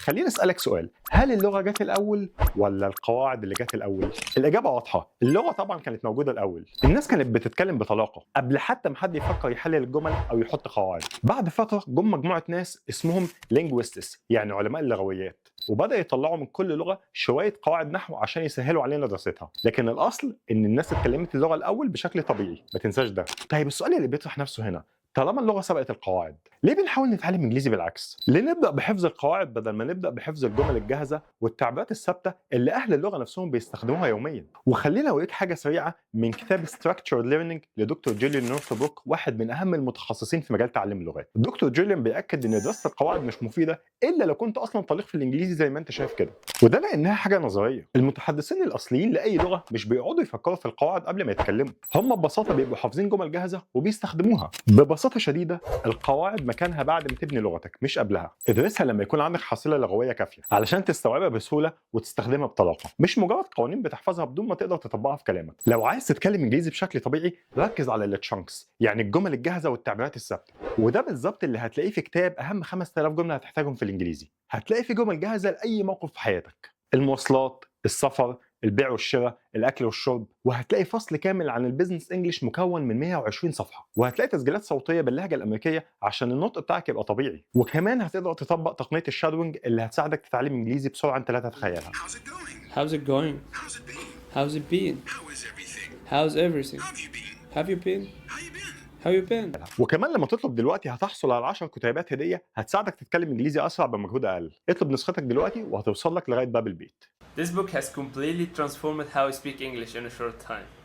خليني اسالك سؤال، هل اللغه جت الاول ولا القواعد اللي جت الاول؟ الاجابه واضحه، اللغه طبعا كانت موجوده الاول. الناس كانت بتتكلم بطلاقه قبل حتى ما حد يفكر يحلل الجمل او يحط قواعد. بعد فتره جم مجموعه ناس اسمهم لينجويستس، يعني علماء اللغويات، وبدا يطلعوا من كل لغه شويه قواعد نحو عشان يسهلوا علينا دراستها. لكن الاصل ان الناس اتكلمت اللغه الاول بشكل طبيعي، ما تنساش ده. طيب السؤال اللي بيطرح نفسه هنا، طالما اللغه سبقت القواعد، ليه بنحاول نتعلم انجليزي بالعكس؟ ليه نبدا بحفظ القواعد بدل ما نبدا بحفظ الجمل الجاهزه والتعبيرات الثابته اللي اهل اللغه نفسهم بيستخدموها يوميا؟ وخلينا اوريك حاجه سريعه من كتاب Structured Learning لدكتور جوليان نورثبروك، واحد من اهم المتخصصين في مجال تعلم اللغات. الدكتور جوليان بياكد ان دراسه القواعد مش مفيده الا لو كنت اصلا طليق في الانجليزي زي ما انت شايف كده، وده لانها حاجه نظريه. المتحدثين الاصليين لاي لغه مش بيقعدوا يفكروا في القواعد قبل ما يتكلموا، هم ببساطه بيبقوا حافظين جمل جاهزه وبيستخدموها. ببساطه شديده، القواعد مكانها بعد ما تبني لغتك مش قبلها. ادرسها لما يكون عندك حصيله لغويه كافيه علشان تستوعبها بسهوله وتستخدمها بطلاقه، مش مجرد قوانين بتحفظها بدون ما تقدر تطبقها في كلامك. لو عايز تتكلم انجليزي بشكل طبيعي، ركز على التشانكس، يعني الجمل الجاهزه والتعبيرات الثابته. وده بالظبط اللي هتلاقيه في كتاب اهم 5000 جمله هتحتاجهم في الانجليزي. هتلاقي في جمل جاهزه لاي موقف في حياتك، المواصلات، السفر، البيع والشراء، الاكل والشرب. وهتلاقي فصل كامل عن البيزنس انجلش مكون من 120 صفحه، وهتلاقي تسجيلات صوتيه باللهجه الامريكيه عشان النطق بتاعك يبقى طبيعي. وكمان هتقدر تطبق تقنيه الشادوينج اللي هتساعدك تتعلم انجليزي بسرعه انت لا تتخيلها. How's it going? How's it going? How's it been? How's it been? How is everything? How's everything? How have you been? Have you been? How you been? How you been? وكمان لما تطلب دلوقتي هتحصل على 10 كتيبات هديه هتساعدك تتكلم انجليزي اسرع بمجهود اقل. اطلب نسختك دلوقتي وهتوصل لك لغايه باب البيت. This book has completely transformed how I speak English in a short time.